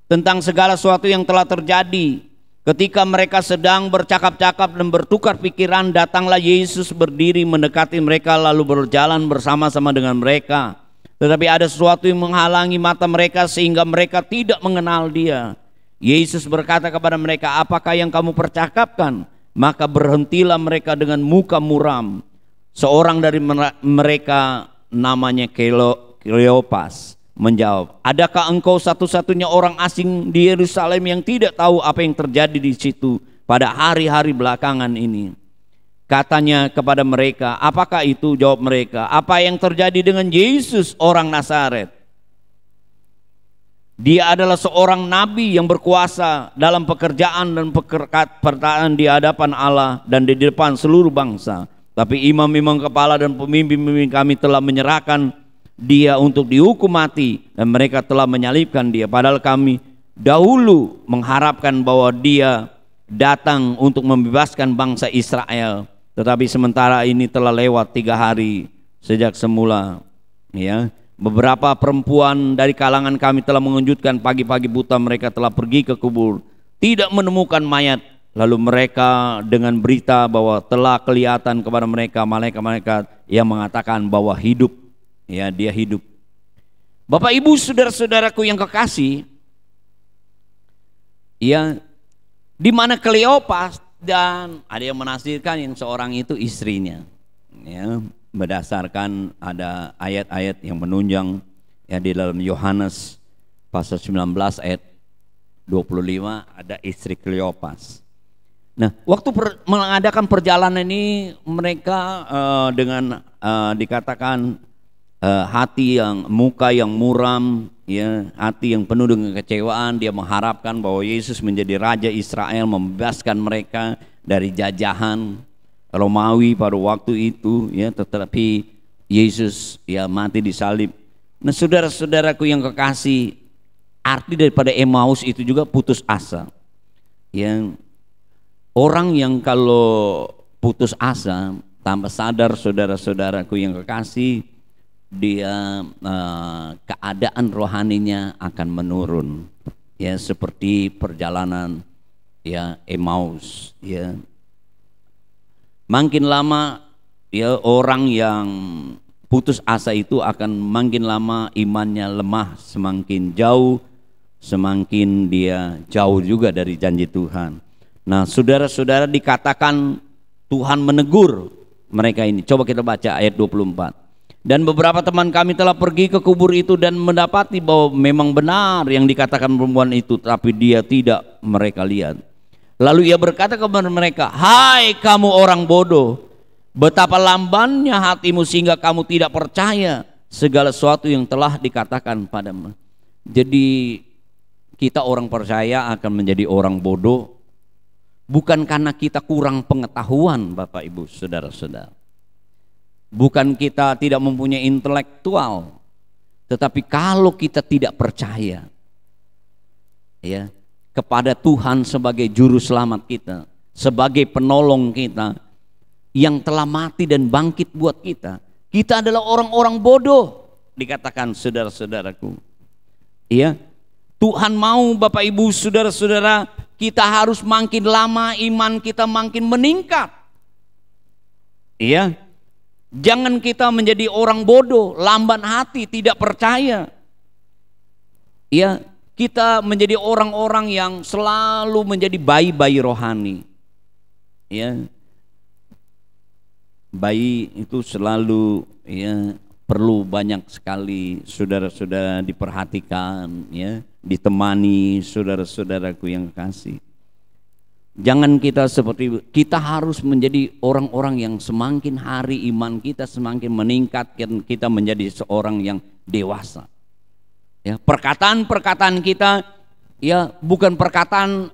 tentang segala sesuatu yang telah terjadi. Ketika mereka sedang bercakap-cakap dan bertukar pikiran, datanglah Yesus berdiri mendekati mereka lalu berjalan bersama-sama dengan mereka. Tetapi ada sesuatu yang menghalangi mata mereka sehingga mereka tidak mengenal Dia. Yesus berkata kepada mereka, apakah yang kamu percakapkan? Maka berhentilah mereka dengan muka muram. Seorang dari mereka namanya Kleopas menjawab, adakah engkau satu-satunya orang asing di Yerusalem yang tidak tahu apa yang terjadi di situ pada hari-hari belakangan ini? Katanya kepada mereka, apakah itu? Jawab mereka, apa yang terjadi dengan Yesus orang Nazaret? Dia adalah seorang nabi yang berkuasa dalam pekerjaan dan perkataan di hadapan Allah dan di depan seluruh bangsa. Tapi imam-imam kepala dan pemimpin-pemimpin kami telah menyerahkan Dia untuk dihukum mati dan mereka telah menyalibkan Dia. Padahal kami dahulu mengharapkan bahwa Dia datang untuk membebaskan bangsa Israel. Tetapi sementara ini telah lewat 3 hari sejak semula. Ya, beberapa perempuan dari kalangan kami telah mengejutkan, pagi-pagi buta mereka telah pergi ke kubur, tidak menemukan mayat. Lalu mereka dengan berita bahwa telah kelihatan kepada mereka malaikat-malaikat yang mengatakan bahwa hidup, ya, Dia hidup. Bapak Ibu saudara-saudaraku yang kekasih, ya, di mana Kleopas dan ada yang menafsirkan yang seorang itu istrinya, ya, berdasarkan ada ayat-ayat yang menunjang, ya, di dalam Yohanes pasal 19 ayat 25 ada istri Kleopas. Nah, waktu mengadakan perjalanan ini mereka dengan dikatakan muka yang muram, ya, hati yang penuh dengan kecewaan. Dia mengharapkan bahwa Yesus menjadi Raja Israel, membebaskan mereka dari jajahan Romawi pada waktu itu, ya. Tetapi Yesus, ya, mati disalib. Nah, saudara-saudaraku yang kekasih, arti daripada Emmaus itu juga putus asa. Yang orang yang kalau putus asa tanpa sadar, saudara-saudaraku yang kekasih, dia keadaan rohaninya akan menurun, ya, seperti perjalanan, ya, Emmaus, ya. Makin lama, ya, orang yang putus asa itu akan makin lama imannya lemah, semakin jauh, semakin dia jauh juga dari janji Tuhan. Nah, saudara-saudara, dikatakan Tuhan menegur mereka ini. Coba kita baca ayat 24. Dan beberapa teman kami telah pergi ke kubur itu dan mendapati bahwa memang benar yang dikatakan perempuan itu, tapi Dia tidak mereka lihat. Lalu Ia berkata kepada mereka, hai kamu orang bodoh, betapa lambannya hatimu sehingga kamu tidak percaya segala sesuatu yang telah dikatakan padamu. Jadi kita orang percaya akan menjadi orang bodoh bukan karena kita kurang pengetahuan, Bapak Ibu saudara-saudara. Bukan kita tidak mempunyai intelektual, tetapi kalau kita tidak percaya, ya, kepada Tuhan sebagai juru selamat kita, sebagai penolong kita yang telah mati dan bangkit buat kita, kita adalah orang-orang bodoh, dikatakan saudara-saudaraku. Ya, Tuhan mau Bapak Ibu saudara-saudara, kita harus makin lama iman kita makin meningkat. Iya. Jangan kita menjadi orang bodoh, lamban hati, tidak percaya. Ya, kita menjadi orang-orang yang selalu menjadi bayi-bayi rohani. Ya. Bayi itu selalu, ya, perlu banyak sekali saudara-saudara diperhatikan, ya, ditemani saudara-saudaraku yang kasih. Jangan kita seperti, kita harus menjadi orang-orang yang semakin hari iman kita semakin meningkat, kita menjadi seorang yang dewasa. Ya, perkataan-perkataan kita, ya, bukan perkataan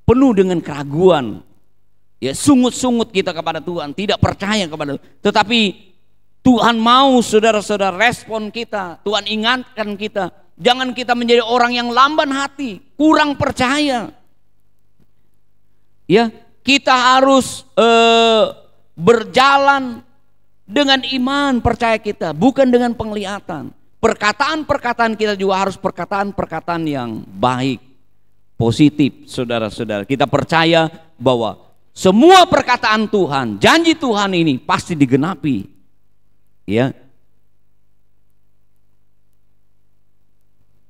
penuh dengan keraguan, Ya, sungut-sungut kita kepada Tuhan, tidak percaya kepada Tuhan. Tetapi Tuhan mau saudara-saudara respon kita, Tuhan ingatkan kita. Jangan kita menjadi orang yang lamban hati, kurang percaya. Ya, kita harus berjalan dengan iman percaya kita, bukan dengan penglihatan. Perkataan-perkataan kita juga harus perkataan-perkataan yang baik, positif, saudara-saudara. Kita percaya bahwa semua perkataan Tuhan, janji Tuhan ini pasti digenapi. Ya.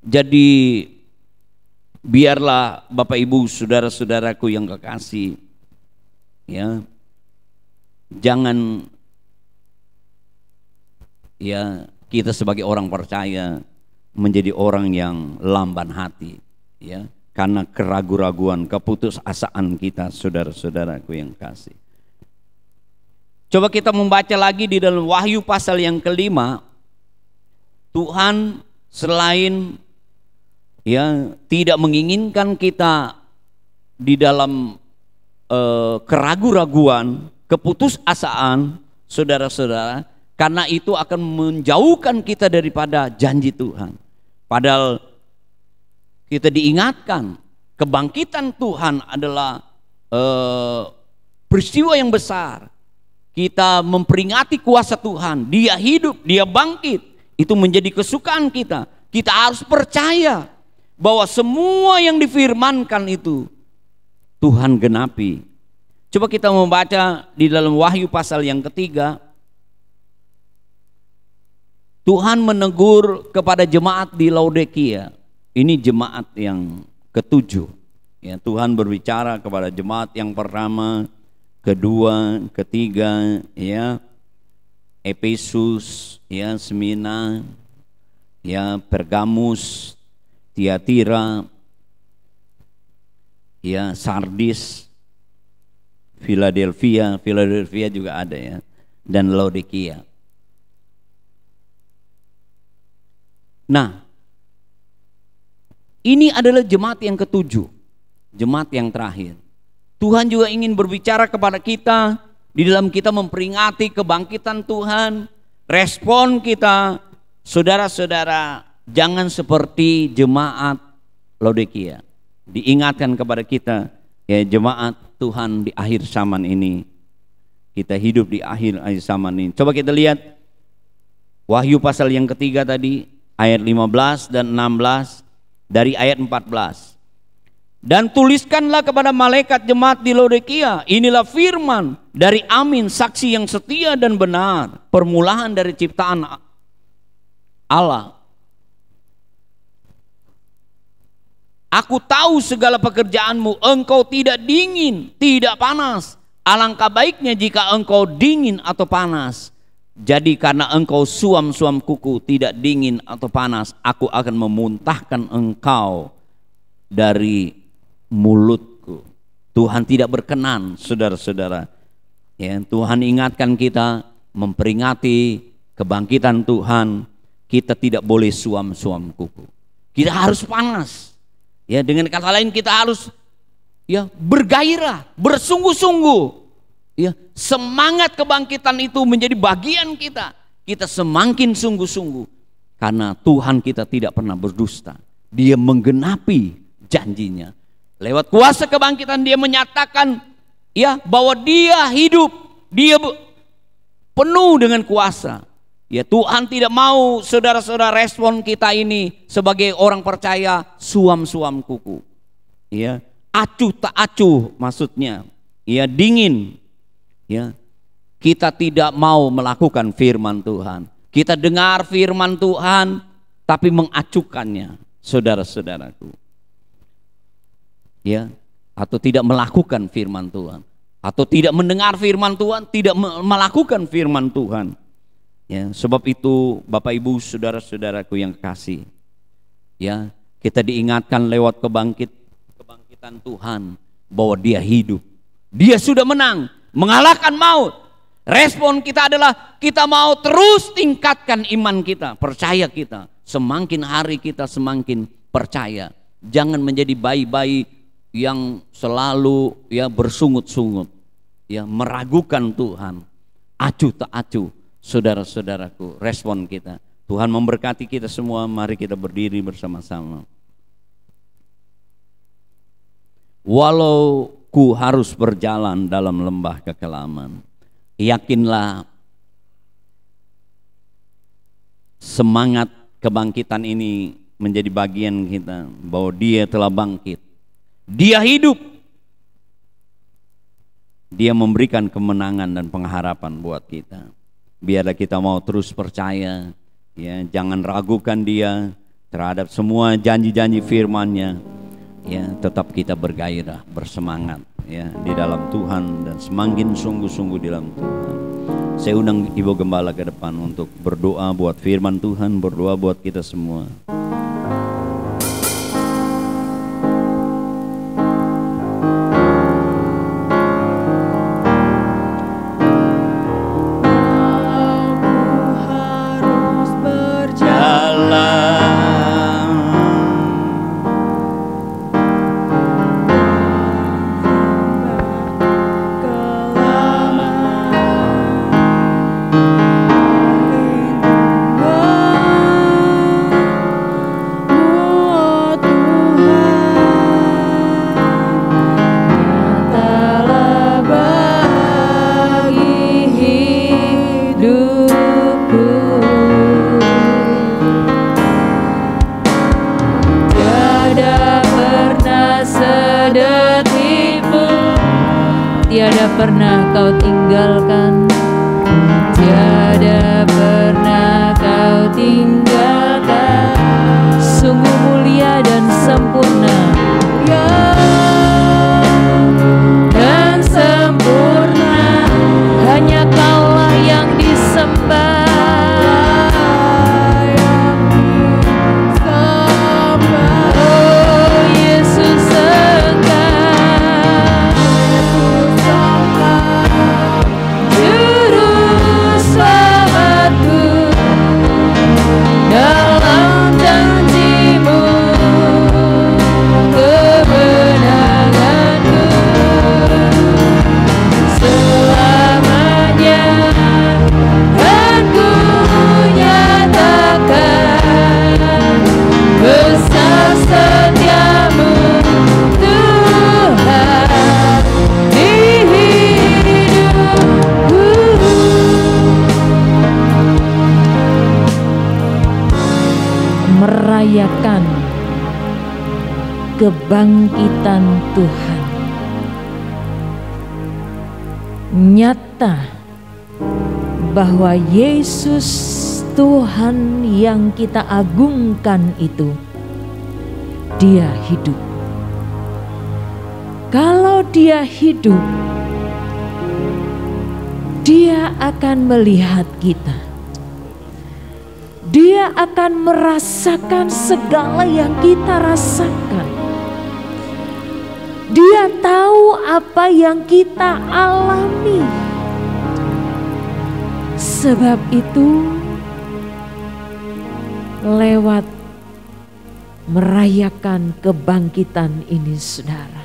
Jadi biarlah Bapak Ibu, saudara-saudaraku yang kekasih, ya, jangan ya kita sebagai orang percaya menjadi orang yang lamban hati, ya, karena keraguan-raguan, keputusasaan kita, saudara-saudaraku yang kasih. Coba kita membaca lagi di dalam Wahyu pasal yang ke-5. Tuhan selain ya tidak menginginkan kita di dalam keraguan-raguan, keputusasaan, saudara-saudara, karena itu akan menjauhkan kita daripada janji Tuhan. Padahal kita diingatkan kebangkitan Tuhan adalah peristiwa yang besar. Kita memperingati kuasa Tuhan, Dia hidup, Dia bangkit. Itu menjadi kesukaan kita. Kita harus percaya bahwa semua yang difirmankan itu Tuhan genapi. Coba kita membaca di dalam Wahyu pasal yang ke-3. Tuhan menegur kepada jemaat di Laodikia. Ini jemaat yang ke-7. Ya, Tuhan berbicara kepada jemaat yang pertama, kedua, ketiga, ya, Efesus, ya, Smyrna, ya, Pergamus, Tiatira, ya, Sardis, Philadelphia juga ada, ya, dan Laodikia. Nah, ini adalah jemaat yang ke-7, jemaat yang terakhir. Tuhan juga ingin berbicara kepada kita di dalam kita memperingati kebangkitan Tuhan. Respon kita, saudara-saudara, jangan seperti jemaat Laodikia. Diingatkan kepada kita, ya, jemaat Tuhan di akhir zaman ini. Kita hidup di akhir zaman ini. Coba kita lihat Wahyu pasal yang ke-3 tadi, ayat 15 dan 16, dari ayat 14. Dan tuliskanlah kepada malaikat jemaat di Laodikia, inilah firman dari Amin, saksi yang setia dan benar, permulaan dari ciptaan Allah. Aku tahu segala pekerjaanmu, engkau tidak dingin, tidak panas. Alangkah baiknya jika engkau dingin atau panas. Jadi karena engkau suam-suam kuku, tidak dingin atau panas, aku akan memuntahkan engkau dari mulutku. Tuhan tidak berkenan, saudara-saudara. Ya, Tuhan ingatkan kita, memperingati kebangkitan Tuhan. Kita tidak boleh suam-suam kuku. Kita harus panas. Ya, dengan kata lain kita harus, ya, bergairah, bersungguh-sungguh. Ya, semangat kebangkitan itu menjadi bagian kita. Kita semakin sungguh-sungguh karena Tuhan kita tidak pernah berdusta. Dia menggenapi janjinya. Lewat kuasa kebangkitan Dia menyatakan, ya, bahwa Dia hidup, Dia penuh dengan kuasa. Ya, Tuhan tidak mau saudara-saudara respon kita ini sebagai orang percaya suam-suam kuku. Ya, acuh tak acuh maksudnya. Ya, dingin. Ya, kita tidak mau melakukan firman Tuhan. Kita dengar firman Tuhan tapi mengacuhkannya, saudara-saudaraku. Ya, atau tidak melakukan firman Tuhan, atau tidak mendengar firman Tuhan, tidak melakukan firman Tuhan. Ya, sebab itu Bapak Ibu, saudara-saudaraku yang kasih, ya, kita diingatkan lewat kebangkitan Tuhan bahwa Dia hidup. Dia sudah menang, mengalahkan maut. Respon kita adalah kita mau terus tingkatkan iman kita, percaya kita. Semakin hari kita semakin percaya. Jangan menjadi bayi-bayi yang selalu, ya, bersungut-sungut. ya meragukan Tuhan. Acuh tak acuh, saudara-saudaraku, respon kita. Tuhan memberkati kita semua, mari kita berdiri bersama-sama. Walau ku harus berjalan dalam lembah kekelaman, yakinlah semangat kebangkitan ini menjadi bagian kita, bahwa Dia telah bangkit, Dia hidup, Dia memberikan kemenangan dan pengharapan buat kita. Biarlah kita mau terus percaya, ya, jangan ragukan Dia terhadap semua janji-janji firman-Nya. Ya, tetap kita bergairah, bersemangat, ya, di dalam Tuhan, dan semakin sungguh-sungguh di dalam Tuhan. Saya undang Ibu Gembala ke depan untuk berdoa buat firman Tuhan, berdoa buat kita semua. Tiada pernah kau tinggalkan, tiada pernah kau tinggalkan. Sungguh mulia dan sempurna, ya, dan sempurna. Hanya Kaulah yang disembah. Merayakan kebangkitan Tuhan. Nyata bahwa Yesus Tuhan yang kita agungkan itu, Dia hidup. Kalau Dia hidup, Dia akan melihat kita. Dia akan merasakan segala yang kita rasakan. Dia tahu apa yang kita alami. Sebab itu, lewat merayakan kebangkitan ini, saudara,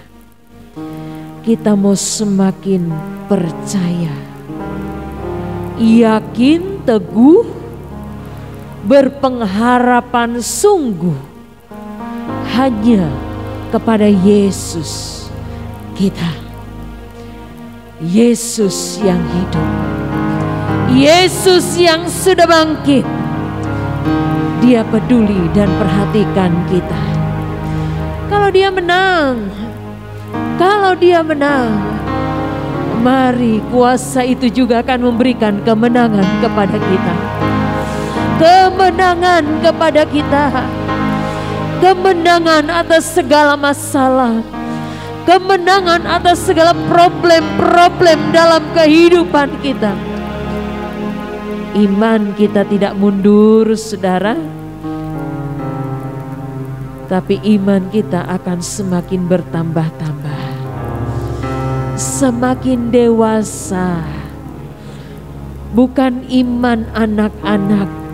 kita mau semakin percaya, yakin, teguh, berpengharapan sungguh hanya kepada Yesus kita. Yesus yang hidup, Yesus yang sudah bangkit. Dia peduli dan perhatikan kita. Kalau Dia menang, mari kuasa itu juga akan memberikan kemenangan kepada kita. Kemenangan kepada kita, kemenangan atas segala masalah, kemenangan atas segala problem-problem dalam kehidupan kita. Iman kita tidak mundur, saudara, tapi iman kita akan semakin bertambah-tambah, semakin dewasa. Bukan iman anak-anak.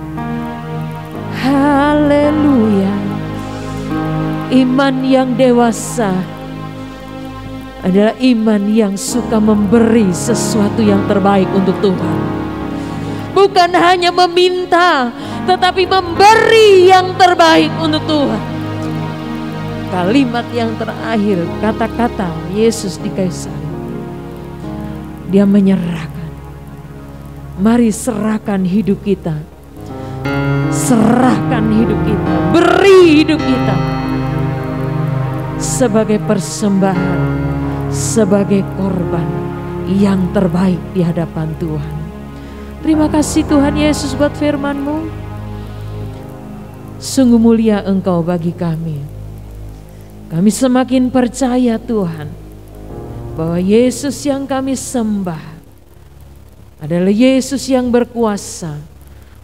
Haleluya. Iman yang dewasa adalah iman yang suka memberi sesuatu yang terbaik untuk Tuhan. Bukan hanya meminta, tetapi memberi yang terbaik untuk Tuhan. Kalimat yang terakhir, kata-kata Yesus di kayu salib. Dia menyerahkan. Mari serahkan hidup kita. Serahkan hidup kita. Beri hidup kita. Sebagai persembahan. Sebagai korban yang terbaik di hadapan Tuhan. Terima kasih Tuhan Yesus buat firman-Mu. Sungguh mulia Engkau bagi kami. Kami semakin percaya Tuhan bahwa Yesus yang kami sembah adalah Yesus yang berkuasa,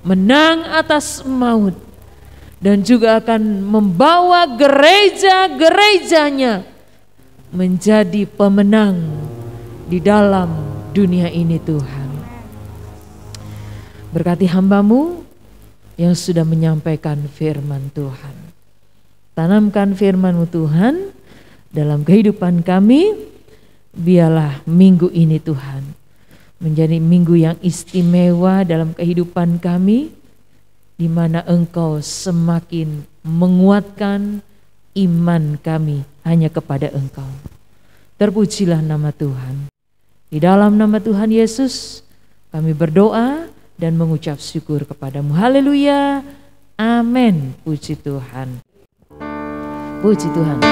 menang atas maut, dan juga akan membawa gereja-gerejanya menjadi pemenang di dalam dunia ini Tuhan. Berkati hamba-Mu yang sudah menyampaikan firman Tuhan. Tanamkan firman-Mu Tuhan dalam kehidupan kami. Biarlah minggu ini Tuhan menjadi minggu yang istimewa dalam kehidupan kami, di mana Engkau semakin menguatkan iman kami hanya kepada Engkau. Terpujilah nama Tuhan. Di dalam nama Tuhan Yesus kami berdoa dan mengucap syukur kepadamu. Haleluya. Amin. Puji Tuhan. Puji Tuhan.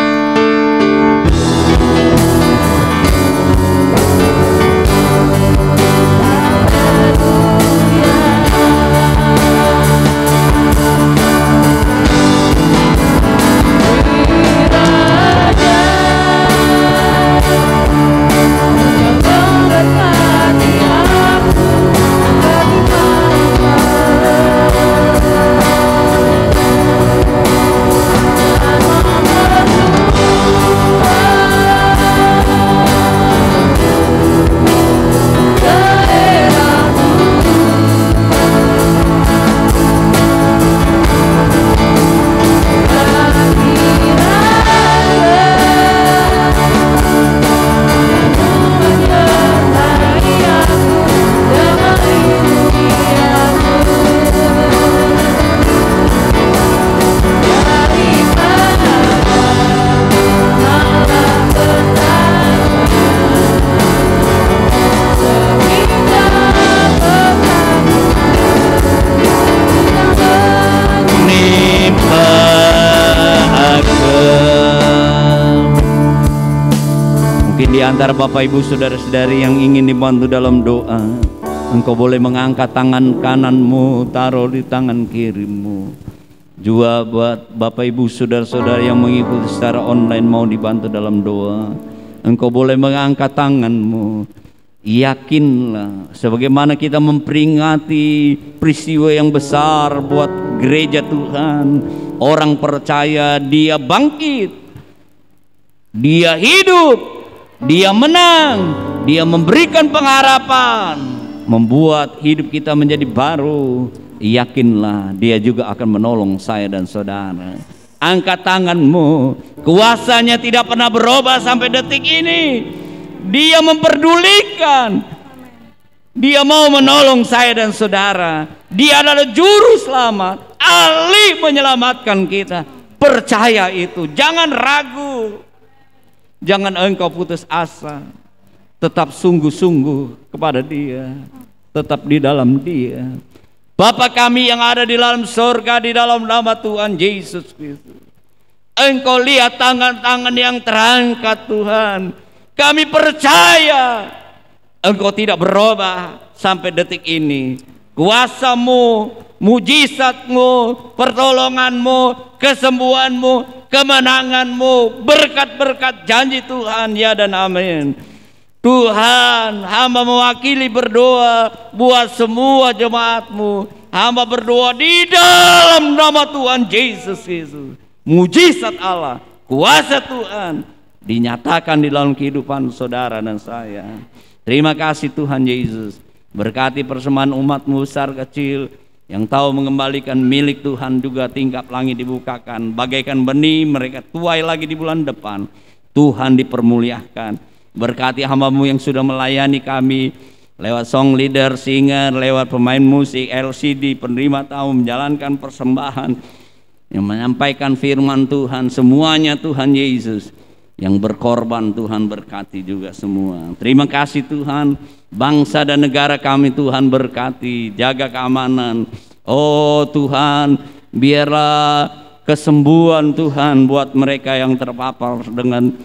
Di antara Bapak Ibu saudara-saudari yang ingin dibantu dalam doa, engkau boleh mengangkat tangan kananmu, taruh di tangan kirimu. Juga buat Bapak Ibu saudara-saudari yang mengikuti secara online mau dibantu dalam doa, engkau boleh mengangkat tanganmu. Yakinlah, sebagaimana kita memperingati peristiwa yang besar buat gereja Tuhan, orang percaya Dia bangkit, Dia hidup, Dia menang, Dia memberikan pengharapan, membuat hidup kita menjadi baru. Yakinlah Dia juga akan menolong saya dan saudara. Angkat tanganmu. Kuasanya tidak pernah berubah sampai detik ini. Dia memperdulikan. Dia mau menolong saya dan saudara. Dia adalah juru selamat, ahli menyelamatkan kita. Percaya itu, jangan ragu. Jangan engkau putus asa. Tetap sungguh-sungguh kepada Dia. Tetap di dalam Dia. Bapa kami yang ada di dalam surga, di dalam nama Tuhan Yesus Kristus, Engkau lihat tangan-tangan yang terangkat Tuhan. Kami percaya Engkau tidak berubah sampai detik ini. Kuasa-Mu, mujizat-Mu, pertolongan-Mu, kesembuhan-Mu, kemenangan-Mu, berkat-berkat janji Tuhan, ya dan amin. Tuhan, hamba mewakili berdoa buat semua jemaat-Mu. Hamba berdoa di dalam nama Tuhan Yesus Kristus. Mujizat Allah, kuasa Tuhan dinyatakan di dalam kehidupan saudara dan saya. Terima kasih Tuhan Yesus. Berkati persembahan umat-Mu besar kecil yang tahu mengembalikan milik Tuhan, juga tingkap langit dibukakan. Bagaikan benih mereka tuai lagi di bulan depan. Tuhan dipermuliakan. Berkati hamba-Mu yang sudah melayani kami lewat song leader, singer, lewat pemain musik, LCD, penerima tamu, menjalankan persembahan, yang menyampaikan firman Tuhan, semuanya Tuhan Yesus, yang berkorban Tuhan berkati juga semua. Terima kasih Tuhan, bangsa dan negara kami Tuhan berkati, jaga keamanan. Oh Tuhan, biarlah kesembuhan Tuhan buat mereka yang terpapar dengan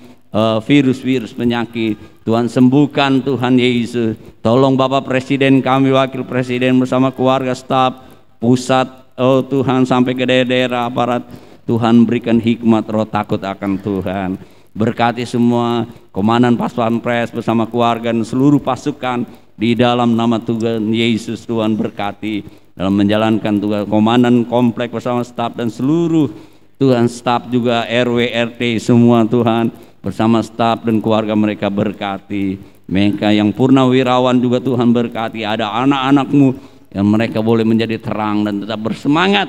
virus-virus penyakit. Tuhan sembuhkan Tuhan Yesus. Tolong Bapak Presiden kami, Wakil Presiden bersama keluarga, staf, pusat, oh Tuhan, sampai ke daerah aparat. Tuhan berikan hikmat roh takut akan Tuhan. Berkati semua komandan pas pampres bersama keluarga dan seluruh pasukan di dalam nama Tuhan Yesus. Tuhan berkati dalam menjalankan tugas komandan komplek bersama staf dan seluruh Tuhan staf juga RW RT semua Tuhan bersama staf dan keluarga mereka berkati. Mereka yang purnawirawan juga Tuhan berkati. Ada anak-anak-Mu yang mereka boleh menjadi terang dan tetap bersemangat.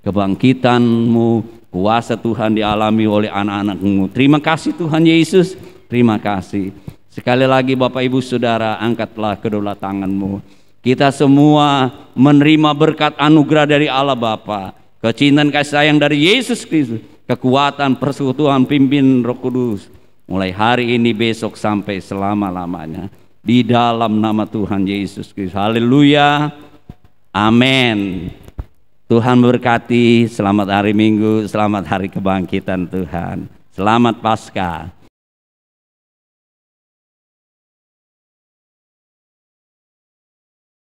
Kebangkitan-Mu, kuasa Tuhan dialami oleh anak-anak-Mu. Terima kasih Tuhan Yesus, terima kasih. Sekali lagi Bapak Ibu Saudara, angkatlah kedua tangan-Mu. Kita semua menerima berkat anugerah dari Allah Bapa, kecintaan kasih sayang dari Yesus Kristus, kekuatan persekutuan pimpin Roh Kudus mulai hari ini, besok sampai selama-lamanya, di dalam nama Tuhan Yesus Kristus. Haleluya, amin. Tuhan berkati. Selamat hari Minggu, selamat hari kebangkitan Tuhan, selamat Paskah.